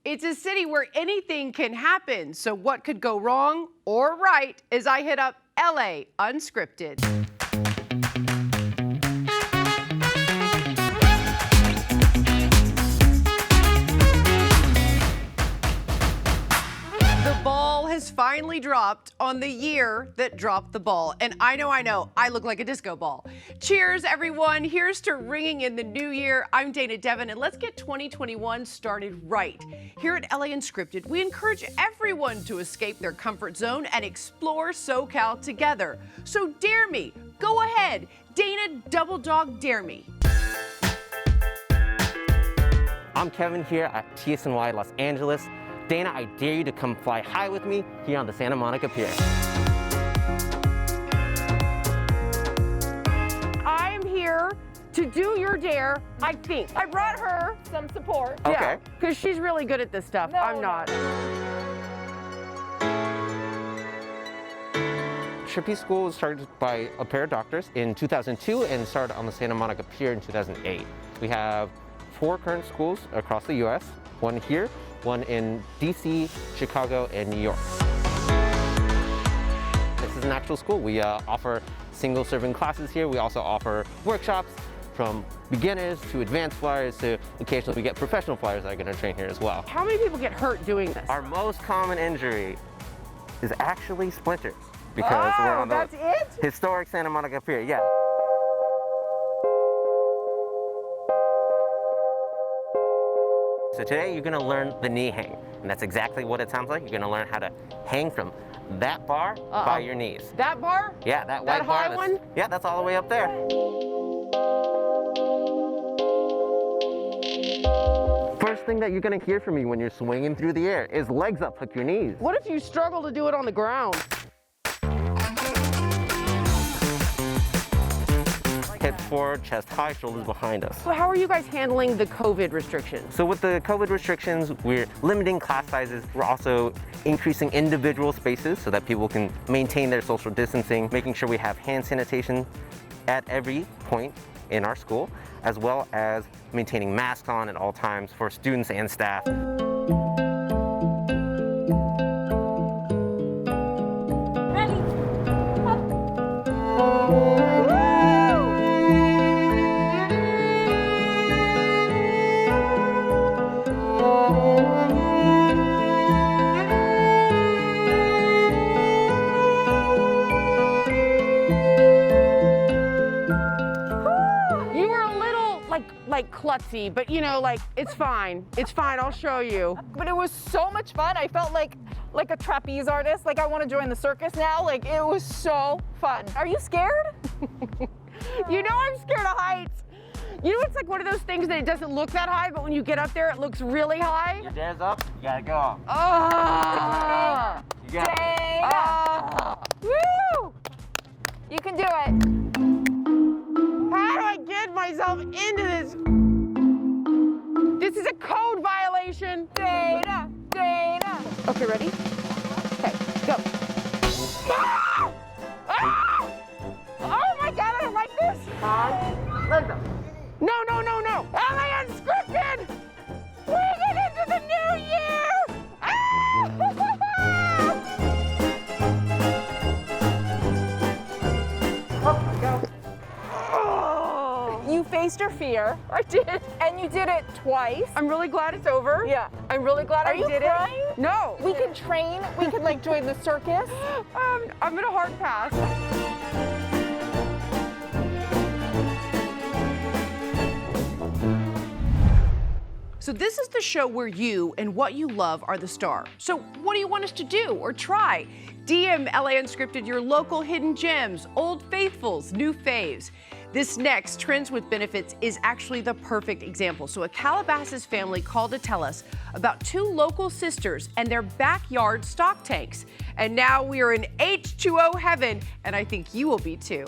It's a city where anything can happen. So what could go wrong or right as I hit up LA Unscripted. Has finally dropped on the year that dropped the ball. And I know, I look like a disco ball. Cheers, everyone. Here's to ringing in the new year. I'm Dayna Dare, and let's get 2021 started right. Here at LA Unscripted, we encourage everyone to escape their comfort zone and explore SoCal together. So dare me. Go ahead. Dayna Double Dog Dare Me. I'm Kevin here at TSNY Los Angeles. Dayna, I dare you to come fly high with me here on the Santa Monica Pier. I'm here to do your dare, I think. I brought her some support. Okay. Yeah, because she's really good at this stuff. No, I'm not. Trapeze School was started by a pair of doctors in 2002 and started on the Santa Monica Pier in 2008. We have 4 current schools across the U.S., one here, one in DC, Chicago, and New York. This is an actual school. We offer single serving classes here. We also offer workshops from beginners to advanced flyers to occasionally we get professional flyers that are going to train here as well. How many people get hurt doing this? Our most common injury is actually splinters because we're on the historic Santa Monica Pier. Yeah. So today you're going to learn the knee hang, and that's exactly what it sounds like. You're going to learn how to hang from that bar by your knees. That bar? Yeah, that white bar. High one? Yeah, that's all the way up there. First thing that you're going to hear from me when you're swinging through the air is legs up, hook your knees. What if you struggle to do it on the ground? Hips forward, chest high, shoulders behind us. So how are you guys handling the COVID restrictions? So with the COVID restrictions, we're limiting class sizes. We're also increasing individual spaces so that people can maintain their social distancing, making sure we have hand sanitation at every point in our school, as well as maintaining masks on at all times for students and staff. Like klutzy, but you know, like it's fine. It's fine. I'll show you. But it was so much fun. I felt like a trapeze artist. Like I want to join the circus now. Like it was so fun. Are you scared? You know I'm scared of heights. You know, it's like one of those things that it doesn't look that high, but when you get up there, it looks really high. Your dare's up, you gotta go. Oh! You got it. Dayna! Woo! You can do it. How do I get myself into this? This is a code violation. Dayna! Dayna! Okay, ready? Okay, go. Ah! Ah! Oh my God, I don't like this. Let's go. No. LA Unscripted! Bring it into the new year! Ah! Oh, go. You faced your fear. I did. And you did it twice. I'm really glad it's over. Yeah. I'm really glad I did crying? it. No. We could train. We could like join the circus. I'm gonna hard pass. So this is the show where you and what you love are the star. So what do you want us to do or try? DM LA Unscripted your local hidden gems, old faithfuls, new faves. This next, Trends with Benefits, is actually the perfect example. So a Calabasas family called to tell us about 2 local sisters and their backyard stock tanks. And now we are in H2O heaven, and I think you will be too.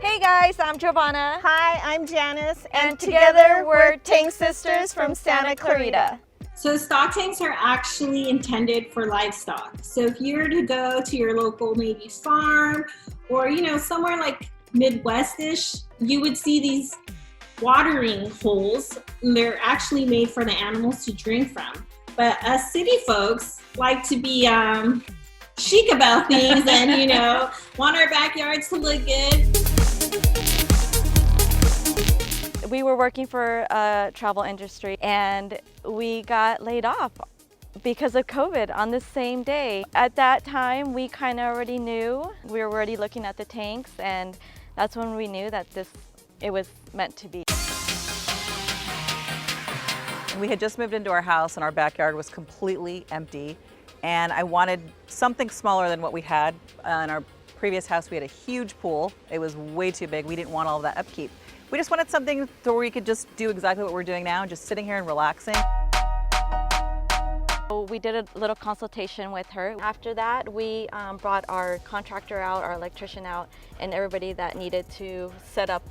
Hey guys, I'm Giovanna. Hi, I'm Janice, And together we're Tank Sisters from Santa Clarita. So stock tanks are actually intended for livestock. So if you were to go to your local maybe farm or, somewhere like Midwest-ish, you would see these watering holes. They're actually made for the animals to drink from. But us city folks like to be chic about things and, you know, want our backyards to look good. We were working for a travel industry and we got laid off because of COVID on the same day. At that time, we kind of already knew. We were already looking at the tanks, and that's when we knew that it was meant to be. We had just moved into our house and our backyard was completely empty, and I wanted something smaller than what we had. In our previous house, we had a huge pool. It was way too big. We didn't want all of that upkeep. We just wanted something where we could just do exactly what we're doing now, just sitting here and relaxing. We did a little consultation with her. After that, we brought our contractor out, our electrician out, and everybody that needed to set up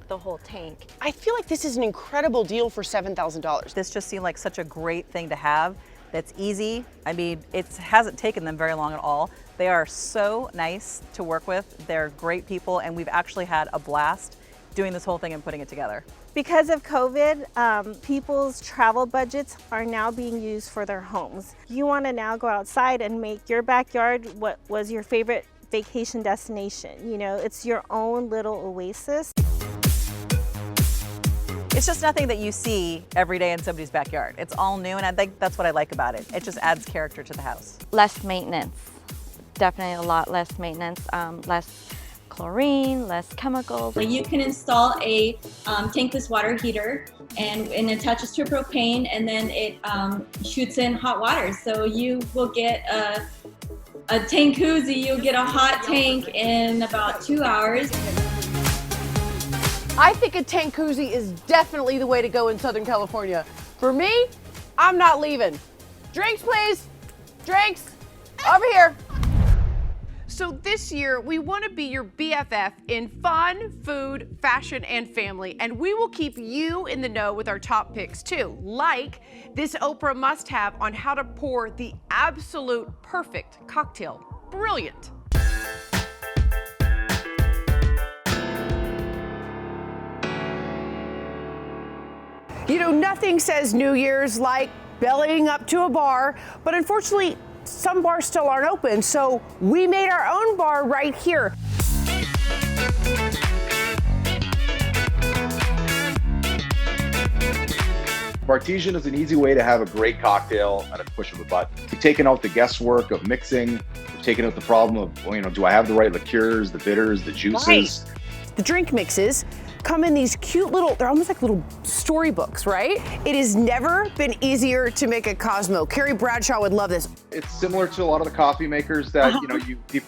the whole tank. I feel like this is an incredible deal for $7,000. This just seemed like such a great thing to have that's easy. I mean, it hasn't taken them very long at all. They are so nice to work with. They're great people, and we've actually had a blast doing this whole thing and putting it together. Because of COVID, people's travel budgets are now being used for their homes. You want to now go outside and make your backyard what was your favorite vacation destination. You know, it's your own little oasis. It's just nothing that you see every day in somebody's backyard. It's all new, and I think that's what I like about it. It just adds character to the house. Less maintenance, definitely a lot less maintenance, less chlorine, less chemicals. You can install a tankless water heater and it attaches to a propane, and then it shoots in hot water. So you will get a Tankcuzzis, you'll get a hot tank in about 2 hours. I think a Tankcuzzis is definitely the way to go in Southern California. For me, I'm not leaving. Drinks, please. Drinks. Over here. So this year, we want to be your BFF in fun, food, fashion, and family. And we will keep you in the know with our top picks too, like this Oprah must-have on how to pour the absolute perfect cocktail. Brilliant. You know, nothing says New Year's like bellying up to a bar, but unfortunately, some bars still aren't open, so we made our own bar right here. Bartesian is an easy way to have a great cocktail at a push of a button. We've taken out the guesswork of mixing. We've taken out the problem of, you know, do I have the right liqueurs, the bitters, the juices? Right. The drink mixes come in these cute little, they're almost like little storybooks, right? It has never been easier to make a Cosmo. Carrie Bradshaw would love this. It's similar to a lot of the coffee makers that you know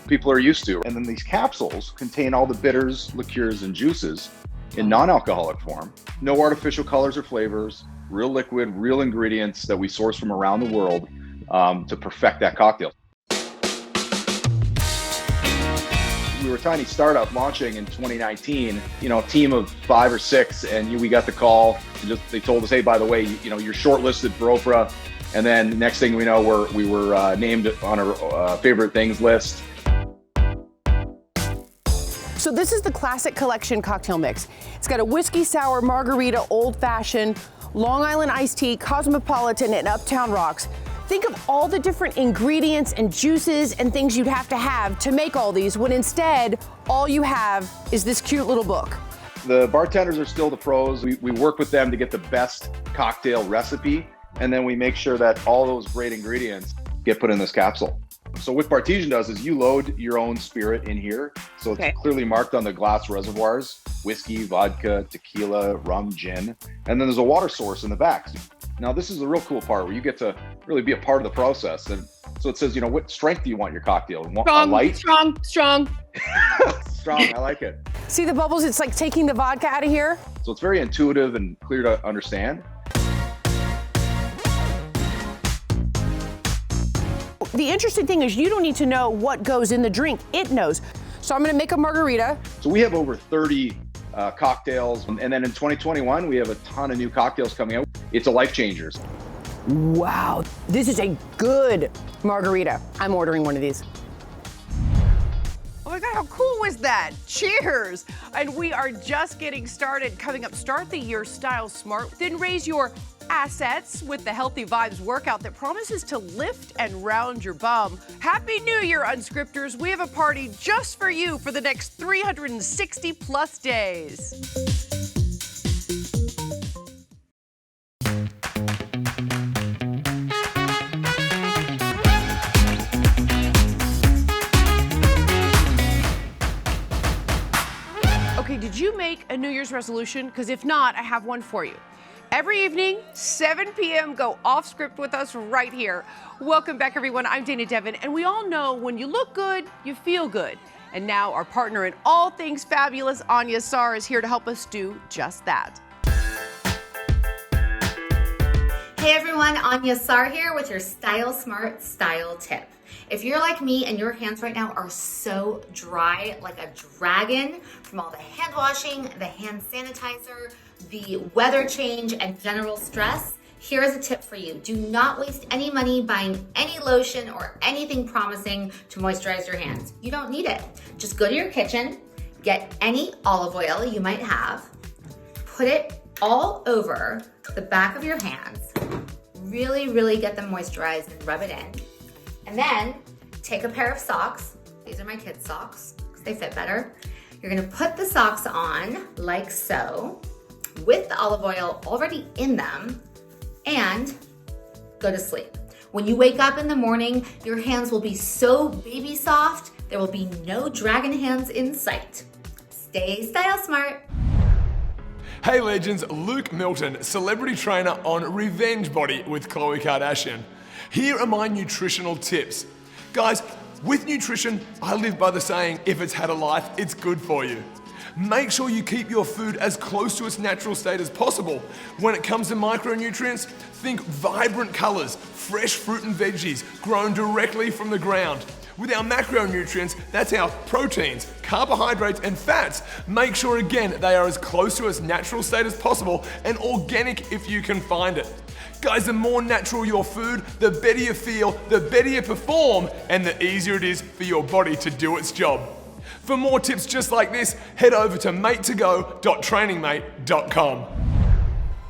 people are used to. And then these capsules contain all the bitters, liqueurs, and juices in non-alcoholic form. No artificial colors or flavors, real liquid, real ingredients that we source from around the world to perfect that cocktail. We were a tiny startup launching in 2019, you know, a team of 5 or 6, and we got the call. And they told us, hey, by the way, you know, you're shortlisted for Oprah. And then next thing we know, we were named on a favorite things list. So this is the Classic Collection cocktail mix. It's got a whiskey sour, margarita, old fashioned, Long Island iced tea, cosmopolitan, and Uptown Rocks. Think of all the different ingredients and juices and things you'd have to make all these, when instead, all you have is this cute little book. The bartenders are still the pros. We work with them to get the best cocktail recipe, and then we make sure that all those great ingredients get put in this capsule. So what Bartesian does is you load your own spirit in here. So it's clearly marked on the glass reservoirs: whiskey, vodka, tequila, rum, gin. And then there's a water source in the back. Now this is the real cool part where you get to really be a part of the process. And so it says, you know, what strength do you want your cocktail? You want Strong, a light? strong. Strong, I like it. See the bubbles? It's like taking the vodka out of here. So it's very intuitive and clear to understand. The interesting thing is you don't need to know what goes in the drink. It knows. So I'm gonna make a margarita. So we have over 30 cocktails. And then in 2021, we have a ton of new cocktails coming out. It's a life changer. Wow, this is a good margarita. I'm ordering one of these. Oh my my God, how cool was that? Cheers. And we are just getting started. Coming up, start the year style smart, then raise your assets with the Healthy Vibes workout that promises to lift and round your bum. Happy New Year, Unscripters. We have a party just for you for the next 360 plus days. Okay, did you make a New Year's resolution? Because if not, I have one for you. Every evening, 7 p.m., go off script with us right here. Welcome back, everyone. I'm Dayna Dare, and we all know when you look good, you feel good. And now our partner in all things fabulous, Anya Sar, is here to help us do just that. Hey everyone, Anya Sar here with your Style Smart style tip. If you're like me and your hands right now are so dry, like a dragon, from all the hand washing, the hand sanitizer, the weather change, and general stress, here is a tip for you. Do not waste any money buying any lotion or anything promising to moisturize your hands. You don't need it. Just go to your kitchen, get any olive oil you might have, put it all over the back of your hands, really get them moisturized and rub it in. And then take a pair of socks. These are my kids' socks because they fit better. You're gonna put the socks on like so with the olive oil already in them and go to sleep. When you wake up in the morning, your hands will be so baby soft, there will be no dragon hands in sight. Stay style smart. Hey legends, Luke Milton, celebrity trainer on Revenge Body with Khloe Kardashian. Here are my nutritional tips. Guys, with nutrition, I live by the saying, if it's had a life, it's good for you. Make sure you keep your food as close to its natural state as possible. When it comes to micronutrients, think vibrant colors, fresh fruit and veggies grown directly from the ground. With our macronutrients, that's our proteins, carbohydrates, and fats. Make sure again they are as close to its natural state as possible and organic if you can find it. Guys, the more natural your food, the better you feel, the better you perform, and the easier it is for your body to do its job. For more tips just like this, head over to matetogo.trainingmate.com.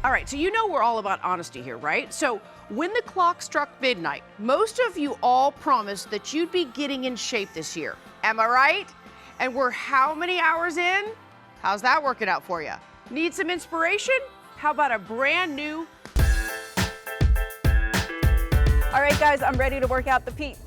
All right, so you know we're all about honesty here, right? So when the clock struck midnight, most of you all promised that you'd be getting in shape this year. Am I right? And we're how many hours in? How's that working out for you? Need some inspiration? How about a brand new... All right, guys, I'm ready to work out the peach.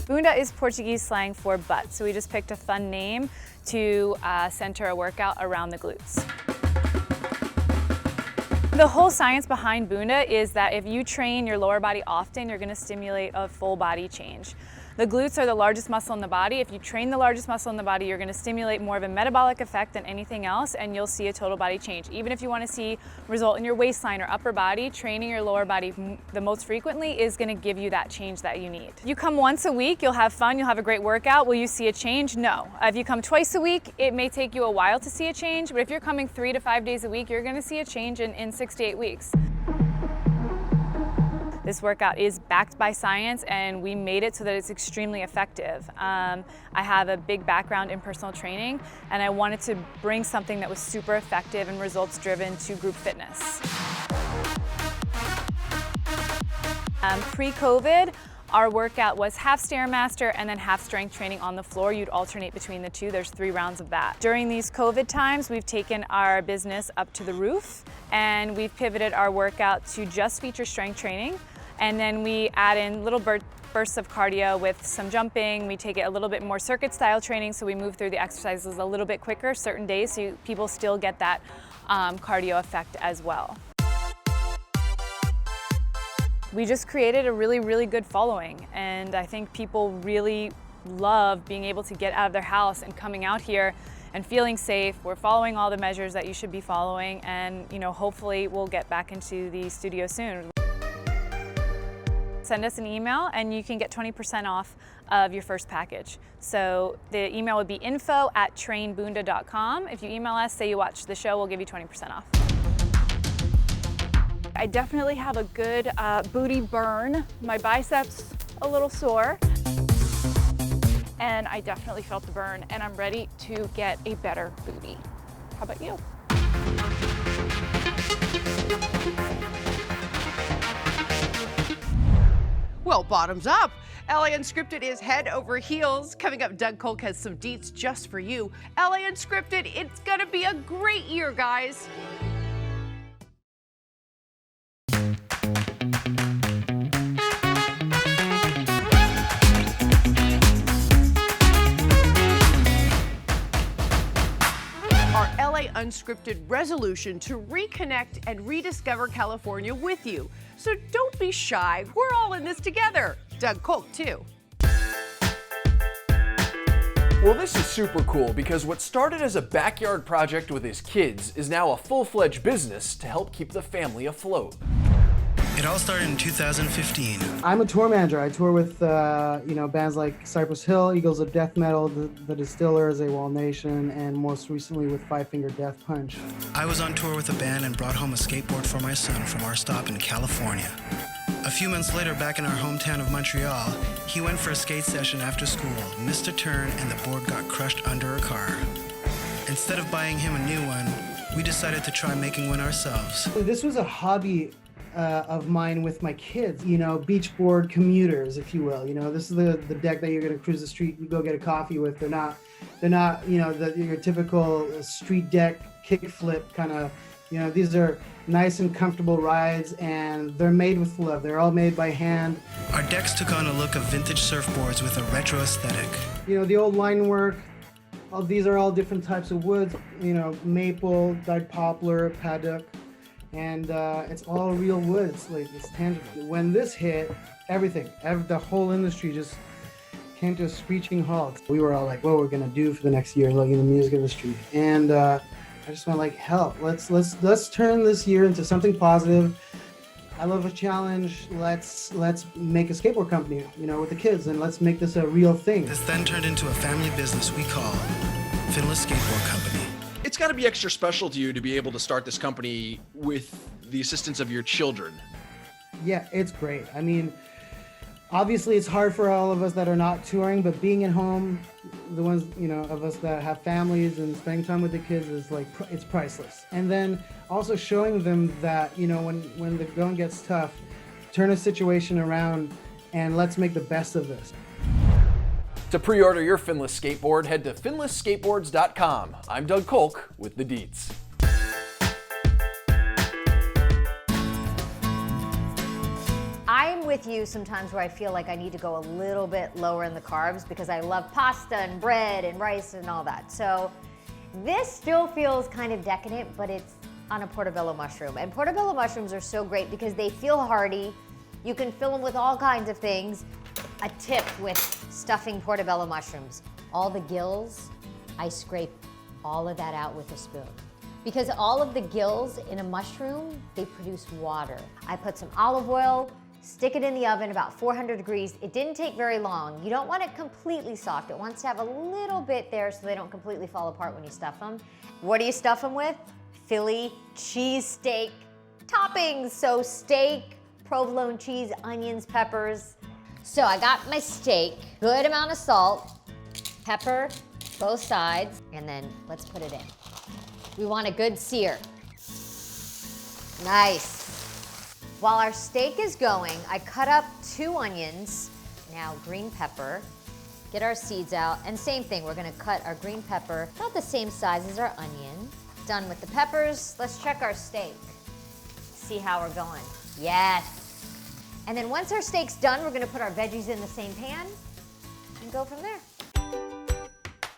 Bunda is Portuguese slang for butt, so we just picked a fun name to center a workout around the glutes. The whole science behind Bunda is that if you train your lower body often, you're going to stimulate a full body change. The glutes are the largest muscle in the body. If you train the largest muscle in the body, you're going to stimulate more of a metabolic effect than anything else, and you'll see a total body change. Even if you want to see result in your waistline or upper body, training your lower body the most frequently is going to give you that change that you need. You come once a week, you'll have fun, you'll have a great workout. Will you see a change? No. If you come twice a week, it may take you a while to see a change, but if you're coming 3 to 5 days a week, you're going to see a change in 6 to 8 weeks. This workout is backed by science, and we made it so that it's extremely effective. I have a big background in personal training, and I wanted to bring something that was super effective and results driven to group fitness. Pre-COVID, our workout was half Stairmaster and then half strength training on the floor. You'd alternate between the two. There's 3 rounds of that. During these COVID times, we've taken our business up to the roof, and we've pivoted our workout to just feature strength training. And then we add in little bursts of cardio with some jumping. We take it a little bit more circuit style training, so we move through the exercises a little bit quicker certain days, so people still get that cardio effect as well. We just created a really good following, and I think people really love being able to get out of their house and coming out here and feeling safe. We're following all the measures that you should be following, and hopefully we'll get back into the studio soon. Send us an email and you can get 20% off of your first package. So the email would be info@trainbunda.com. If you email us, say you watched the show, we'll give you 20% off. I definitely have a good booty burn. My biceps a little sore. And I definitely felt the burn, and I'm ready to get a better booty. How about you? Well, bottoms up. LA Unscripted is head over heels. Coming up, Doug Kolk has some deets just for you. LA Unscripted, it's gonna be a great year, guys. Our LA Unscripted resolution to reconnect and rediscover California with you. So don't be shy. We're all in this together. Doug Kolk, too. Well, this is super cool because what started as a backyard project with his kids is now a full-fledged business to help keep the family afloat. It all started in 2015. I'm a tour manager. I tour with bands like Cypress Hill, Eagles of Death Metal, The Distillers, AWOL Nation, and most recently with Five Finger Death Punch. I was on tour with a band and brought home a skateboard for my son from our stop in California. A few months later, back in our hometown of Montreal, he went for a skate session after school, missed a turn, and the board got crushed under a car. Instead of buying him a new one, we decided to try making one ourselves. This was a hobby of mine with my kids, beach board commuters, if you will. This is the deck that you're gonna cruise the street, you go get a coffee with. They're not your typical street deck kickflip kind of, these are nice and comfortable rides, and they're made with love. They're all made by hand. Our decks took on a look of vintage surfboards with a retro aesthetic. The old line work, these are all different types of woods, maple, dyed poplar, paddock, and it's all real woods, like it's tangible. When this hit, the whole industry just came to a screeching halt. We were all like, what we're gonna do for the next year, like in the music industry. And I just went like, hell, let's turn this year into something positive. I love a challenge. Let's make a skateboard company, with the kids, and let's make this a real thing. This then turned into a family business we call Finless Skateboard Company. It's got to be extra special to you to be able to start this company with the assistance of your children. Yeah, it's great. I mean, obviously it's hard for all of us that are not touring, but being at home, the ones, of us that have families and spending time with the kids is like, it's priceless. And then also showing them that, when the going gets tough, turn a situation around and let's make the best of this. To pre-order your Finless skateboard, head to finlessskateboards.com. I'm Doug Kolk with the Deets. I'm with you sometimes where I feel like I need to go a little bit lower in the carbs because I love pasta and bread and rice and all that. So this still feels kind of decadent, but it's on a portobello mushroom. And portobello mushrooms are so great because they feel hearty. You can fill them with all kinds of things. A tip with stuffing portobello mushrooms, all the gills, I scrape all of that out with a spoon. Because all of the gills in a mushroom, they produce water. I put some olive oil, stick it in the oven about 400 degrees. It didn't take very long. You don't want it completely soft. It wants to have a little bit there so they don't completely fall apart when you stuff them. What do you stuff them with? Philly cheesesteak toppings. So steak, provolone cheese, onions, peppers. So I got my steak, good amount of salt, pepper, both sides, and then let's put it in. We want a good sear. Nice. While our steak is going, I cut up 2 onions, now green pepper, get our seeds out, and same thing, we're gonna cut our green pepper about the same size as our onion. Done with the peppers, let's check our steak. See how we're going. Yes. And then once our steak's done, we're gonna put our veggies in the same pan and go from there.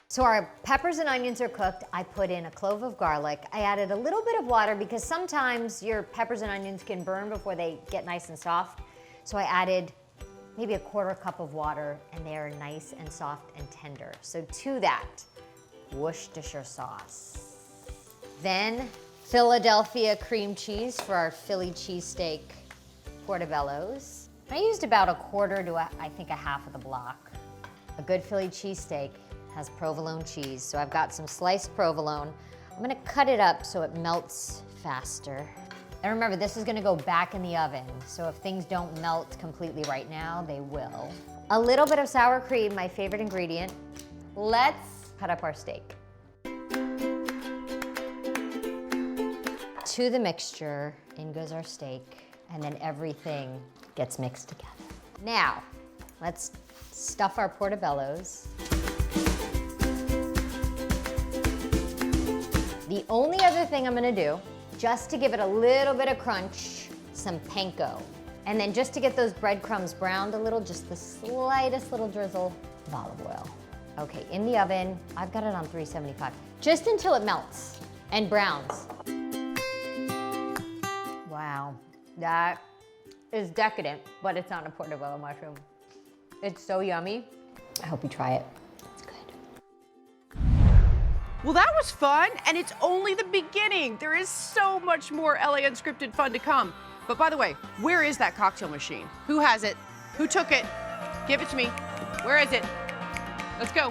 So our peppers and onions are cooked. I put in a clove of garlic. I added a little bit of water because sometimes your peppers and onions can burn before they get nice and soft. So I added maybe a 1/4 cup of water and they are nice and soft and tender. So to that, Worcestershire sauce. Then Philadelphia cream cheese for our Philly cheesesteak Portobellos. I used about 1/4 to I think 1/2 of the block. A good Philly cheesesteak has provolone cheese, so I've got some sliced provolone. I'm gonna cut it up so it melts faster. And remember, this is gonna go back in the oven, so if things don't melt completely right now, they will. A little bit of sour cream, my favorite ingredient. Let's cut up our steak. To the mixture, in goes our steak, and then everything gets mixed together. Now, let's stuff our portobellos. The only other thing I'm gonna do, just to give it a little bit of crunch, some panko. And then just to get those breadcrumbs browned a little, just the slightest little drizzle of olive oil. Okay, in the oven, I've got it on 375, just until it melts and browns. Wow, that is decadent, but it's not a portobello mushroom. It's so yummy. I hope you try it. Well, that was fun, and it's only the beginning. There is so much more LA Unscripted fun to come. But by the way, where is that cocktail machine? Who has it? Who took it? Give it to me. Where is it? Let's go.